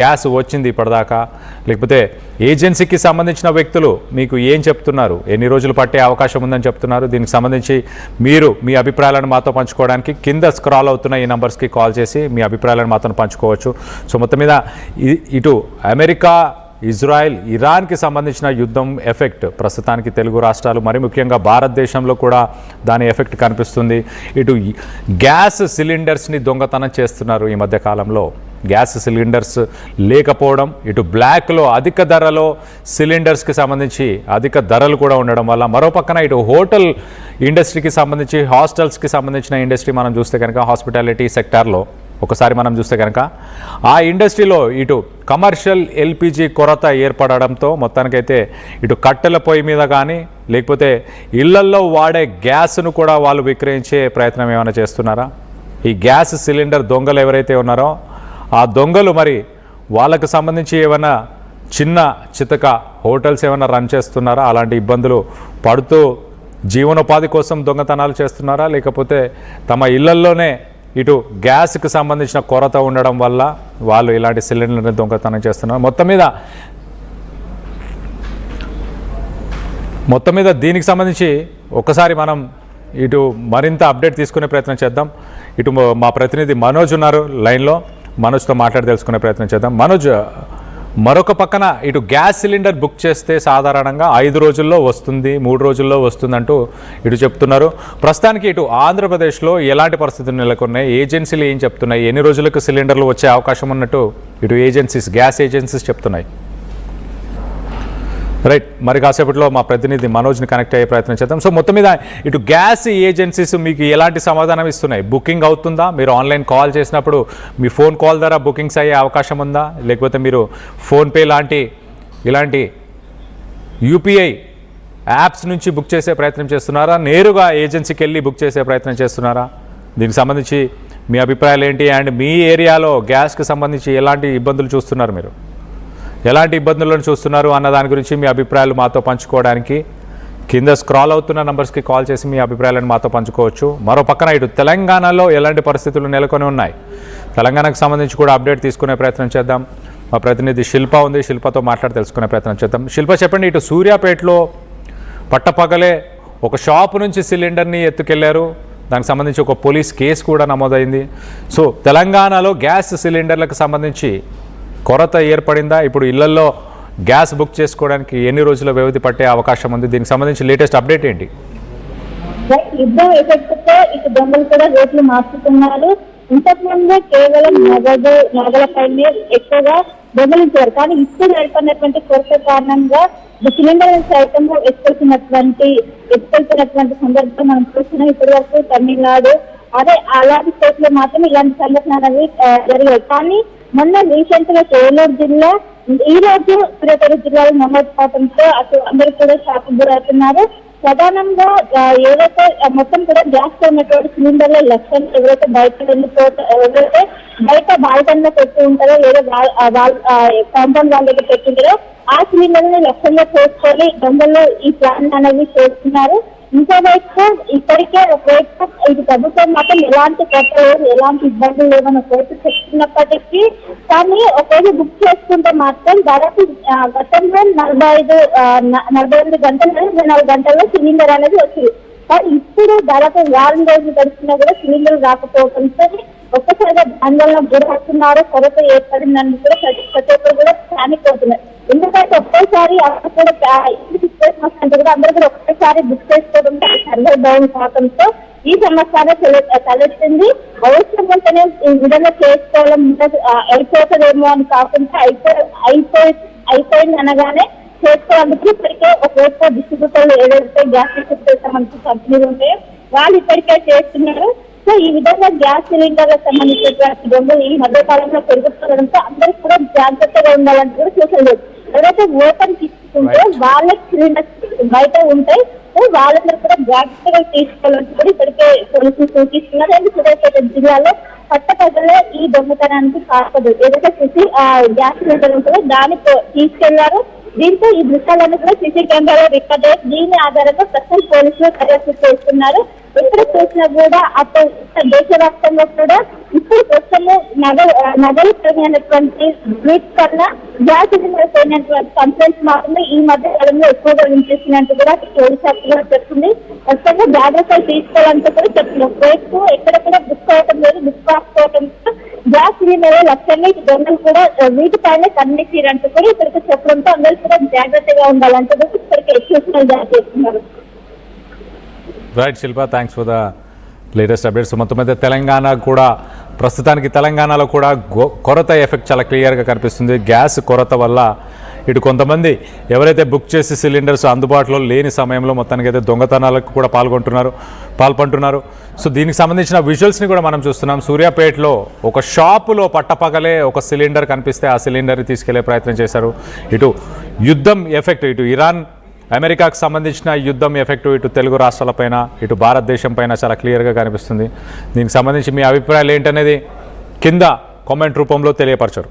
Gas వచ్చింది ఇప్పటిదాకా, లేకపోతే ఏజెన్సీకి సంబంధించిన వ్యక్తులు మీకు ఏం చెప్తున్నారు, ఎన్ని రోజులు పట్టే అవకాశం ఉందని చెప్తున్నారు? దీనికి సంబంధించి మీరు మీ అభిప్రాయాలను మాతో పంచుకోవడానికి కింద స్క్రాల్ అవుతున్న ఈ నంబర్స్కి కాల్ చేసి మీ అభిప్రాయాలను మాతో పంచుకోవచ్చు. సో మొత్తం మీద ఇటు అమెరికా, ఇజ్రాయెల్, ఇరాన్కి సంబంధించిన యుద్ధం ఎఫెక్ట్ ప్రస్తుతానికి తెలుగు రాష్ట్రాలు మరి ముఖ్యంగా భారతదేశంలో కూడా దాని ఎఫెక్ట్ కనిపిస్తుంది. ఇటు గ్యాస్ సిలిండర్స్ని దొంగతనం చేస్తున్నారు ఈ మధ్య కాలంలో. గ్యాస్ సిలిండర్స్ లేకపోవడం, ఇటు బ్లాక్లో అధిక ధరలో సిలిండర్స్కి సంబంధించి అధిక ధరలు కూడా ఉండడం వల్ల, మరో పక్కన ఇటు హోటల్ ఇండస్ట్రీకి సంబంధించి, హాస్టల్స్కి సంబంధించిన ఇండస్ట్రీ మనం చూస్తే కనుక హాస్పిటాలిటీ సెక్టార్లో ఒకసారి మనం చూస్తే కనుక ఆ ఇండస్ట్రీలో ఇటు కమర్షియల్ ఎల్పిజి కొరత ఏర్పడడంతో మొత్తానికైతే ఇటు కట్టెల పొయ్యి మీద కానీ లేకపోతే ఇళ్లల్లో వాడే గ్యాస్ను కూడా వాళ్ళు విక్రయించే ప్రయత్నం ఏమైనా చేస్తున్నారా? ఈ గ్యాస్ సిలిండర్ దొంగలు ఎవరైతే ఉన్నారో ఆ దొంగలు మరి వాళ్ళకు సంబంధించి ఏమైనా చిన్న చితక హోటల్స్ ఏమైనా రన్ చేస్తున్నారా? అలాంటి ఇబ్బందులు పడుతూ జీవనోపాధి కోసం దొంగతనాలు చేస్తున్నారా? లేకపోతే తమ ఇళ్లల్లోనే ఇటు గ్యాస్కి సంబంధించిన కొరత ఉండడం వల్ల వాళ్ళు ఇలాంటి సిలిండర్ని దొంగతనం చేస్తున్నారు? మొత్తం మీద దీనికి సంబంధించి ఒకసారి మనం ఇటు మరింత అప్డేట్ తీసుకునే ప్రయత్నం చేద్దాం. ఇటు మా ప్రతినిధి మనోజ్ ఉన్నారు లైన్లో, మనోజ్తో మాట్లాడి తెలుసుకునే ప్రయత్నం చేద్దాం. మనోజ్, మరొక పక్కన ఇటు గ్యాస్ సిలిండర్ బుక్ చేస్తే సాధారణంగా 5 రోజుల్లో వస్తుంది, 3 రోజుల్లో వస్తుందంటూ ఇటు చెప్తున్నారు. ప్రస్తుతానికి ఇటు ఆంధ్రప్రదేశ్లో ఎలాంటి పరిస్థితులు నెలకొన్నాయి, ఏజెన్సీలు ఏం చెప్తున్నాయి, ఎన్ని రోజులకు సిలిండర్లు వచ్చే అవకాశం ఉన్నట్టు ఇటు గ్యాస్ ఏజెన్సీస్ చెప్తున్నాయి? రైట్, మరి కాసేపట్లో మా ప్రతినిధి మనోజ్ని కనెక్ట్ అయ్యే ప్రయత్నం చేద్దాం. సో మొత్తం మీద ఇటు గ్యాస్ ఏజెన్సీస్ మీకు ఎలాంటి సమాధానం ఇస్తున్నాయి? బుకింగ్ అవుతుందా? మీరు ఆన్లైన్ కాల్ చేసినప్పుడు మీ ఫోన్ కాల్ ద్వారా బుకింగ్స్ అయ్యే అవకాశం ఉందా? లేకపోతే మీరు ఫోన్పే ఇలాంటి యూపీఐ యాప్స్ నుంచి బుక్ చేసే ప్రయత్నం చేస్తున్నారా? నేరుగా ఏజెన్సీకి వెళ్ళి బుక్ చేసే ప్రయత్నం చేస్తున్నారా? దీనికి సంబంధించి మీ అభిప్రాయాలు ఏంటి? అండ్ మీ ఏరియాలో గ్యాస్కి సంబంధించి ఎలాంటి ఇబ్బందులు చూస్తున్నారు, మీరు ఎలాంటి ఇబ్బందులను చూస్తున్నారు అన్న దాని గురించి మీ అభిప్రాయాలు మాతో పంచుకోవడానికి కింద స్క్రాల్ అవుతున్న నంబర్స్కి కాల్ చేసి మీ అభిప్రాయాలను మాతో పంచుకోవచ్చు. మరో పక్కన ఇటు తెలంగాణలో ఎలాంటి పరిస్థితులు నెలకొని ఉన్నాయి, తెలంగాణకు సంబంధించి కూడా అప్డేట్ తీసుకునే ప్రయత్నం చేద్దాం. మా ప్రతినిధి శిల్ప ఉంది, శిల్పతో మాట్లాడి తెలుసుకునే ప్రయత్నం చేద్దాం. శిల్ప, చెప్పండి, ఇటు సూర్యాపేటలో పట్టపగలే ఒక షాపు నుంచి సిలిండర్ని ఎత్తుకెళ్లారు, దానికి సంబంధించి ఒక పోలీస్ కేసు కూడా నమోదైంది. సో తెలంగాణలో గ్యాస్ సిలిండర్లకు సంబంధించి కొరత ఏర్పడిందా? ఇప్పుడు ఇళ్లలో గ్యాస్ బుక్ చేసుకోవడానికి ఎన్ని రోజుల వ్యవధి పట్టే అవకాశం ఉంది? దీనికి సంబంధించి లేటెస్ట్ అప్డేట్ ఏంటి? యుద్ధం ఎఫెక్ట్తో ఇటు దొంగలు కూడా రేట్లు మార్చుతున్నారు. ఇంతకుముందు కేవలం నగలపైనే ఎక్కువగా దొంగలించారు, కానీ ఇప్పుడు ఏర్పడినటువంటి కొరత కారణంగా సిలిండర్ సైతం ఎత్తుకెళ్తున్నటువంటి సందర్భం మనం చూస్తున్నాం. ఇప్పటి వరకు తమిళనాడు అలాంటి స్టేట్ లో మాత్రం ఇలాంటి సంఘటనలు అనేవి జరిగాయి. కానీ మొన్న రీసెంట్ గా ఏలూరు జిల్లా, ఈ రోజు సూర్యాపేట జిల్లాలో నమోదు కావడంతో అటు అందరూ కూడా షాక్ గురవుతున్నారు. ప్రధానంగా ఏదైతే మొత్తం కూడా గ్యాస్ తో ఉన్నటువంటి సిలిండర్ల లక్ష్యం ఎవరైతే ఎవరైతే బయట బాల్కన్లో పెట్టి ఉంటారో లేదా కాంపౌండ్ వాళ్ళ దగ్గర పెట్టింటారో ఆ సిలిండర్ ని లక్ష్యంగా చేసుకొని దొంగలు ఈ ప్లాన్ అనేది చేస్తున్నారు. ఇంకోవైపు ఇప్పటికే ఒకవైపు ఇది ప్రభుత్వం మాత్రం ఎలాంటి కొత్త లేదు, ఎలాంటి ఇబ్బందులు లేవని ఒకవైపు చెప్తున్నప్పటికీ, కానీ ఒకవేళ బుక్ చేసుకుంటే మాత్రం దాదాపు గతంలో 48 గంటలు 24 గంటల్లో సిలిండర్ అనేది వచ్చింది. కానీ ఇప్పుడు దాదాపు వారం రోజులు గడిచినా కూడా సిలిండర్ రాకపోవడంతో ఒక్కసారిగా ఆందోళన గురవుతున్నారు. కొరత ఏర్పడిందని కూడా ప్రతి ఒక్కరు కూడా ప్యానిక్ అవుతున్నారు. ఎందుకంటే ఒక్కసారి అక్కడ కూడా సిచ్యువేషన్ కూడా అందరూ కూడా ఒక్కసారి బుక్ చేసుకోవడంతో సర్వర్ డౌన్ కావడంతో ఈ సమస్య తలెత్తింది. అవసరం ఉంటేనే ఈ విధంగా చేసుకోవడం అయిపోతుందేమో అని కాకుండా అయిపోయింది అనగానే చేసుకోవడానికి ఇప్పటికే ఒకవైపు డిస్ట్రిబ్యూటర్లు ఏదైతే గ్యాస్ డిస్ట్రిబ్యూటర్ కంపెనీలు ఉంటాయో వాళ్ళు ఇప్పటికే చేస్తున్నారు. సో ఈ విధంగా గ్యాస్ సిలిండర్లకు సంబంధించినటువంటి దొంగలు ఈ మధ్య కాలంలో పెరుగుతుండడంతో అందరూ కూడా జాగ్రత్తగా ఉండాలని కూడా చూసలేదు. ఎవరైతే ఓపెన్ తీసుకుంటే వాళ్ళకి సిలిండర్స్ బయట ఉంటాయి, వాళ్ళందరూ కూడా జాగ్రత్తగా తీసుకోవాలని కూడా ఇప్పటికే పోలీసులు సూచిస్తున్నారు. అండ్ సూర్యాపేట జిల్లాలో పట్టపగలే ఈ దొంగతనానికి కాకదు. ఏదైతే చూసి ఆ గ్యాస్ సిలిండర్ ఉంటుందో దాన్ని తీసుకెళ్లారు. దీంతో ఈ దృశ్యాలను కూడా సీసీ కెమెరాలో రికార్డ్ అయ్యి దీని ఆధారంగా ప్రస్తుతం పోలీసులు దర్యాప్తు చేస్తున్నారు. ఎక్కడ చూసినా కూడా అక్కడ దేశవ్యాప్తంగా కూడా ఇప్పుడు ప్రస్తుతము నగలు పెరిగినటువంటి వీటి కన్నా గ్యాస్ సిలిండర్ పోయినటువంటి కంప్లైంట్స్ మాత్రమే ఈ మధ్య కాలంలో ఎక్కువగా వినిపిస్తున్నట్టు కూడా పోలీస్ శాఖ కూడా చెప్తుంది. ఖచ్చితంగా జాగ్రత్తలు తీసుకోవాలంటూ కూడా చెప్తున్నారు. రేపు ఎక్కడెక్కడ బుక్ అవటం లేదు, బుక్ కాకపోవడంతో గ్యాస్ సిలిండర్ లక్ష్యంగా దొంగలు కూడా వీటిపైనే కన్నేసిరంటూ కూడా ఇక్కడికి చెప్పడంతో అందరూ కూడా జాగ్రత్తగా ఉండాలంటూ కూడా ఇక్కడికి సూచనలు జారీ చేస్తున్నారు. Right Shilpa, thanks for the latest updates. మొత్తం మీద తెలంగాణ కూడా ప్రస్తుతానికి తెలంగాణలో కూడా కొరత ఎఫెక్ట్ చాలా క్లియర్గా కనిపిస్తుంది. గ్యాస్ కొరత వల్ల ఇటు కొంతమంది ఎవరైతే బుక్ చేసి సిలిండర్స్ అందుబాటులో లేని సమయంలో మొత్తానికి అయితే దొంగతనాలకు కూడా పాల్పంటున్నారు. సో దీనికి సంబంధించిన విజువల్స్ని కూడా మనం చూస్తున్నాం. సూర్యాపేటలో ఒక షాపులో పట్టపగలే ఒక సిలిండర్ కనిపిస్తే ఆ సిలిండర్ని తీసుకెళ్లే ప్రయత్నం చేశారు. ఇటు యుద్ధం ఎఫెక్ట్, ఇటు ఇరాన్ అమెరికాకు సంబంధించిన యుద్ధం ఎఫెక్ట్ ఇటు తెలుగు రాష్ట్రాలపైన, ఇటు భారతదేశం పైన చాలా క్లియర్గా కనిపిస్తుంది. దీనికి సంబంధించి మీ అభిప్రాయాలు ఏంటనేది కింద కామెంట్ రూపంలో తెలియపరచరు.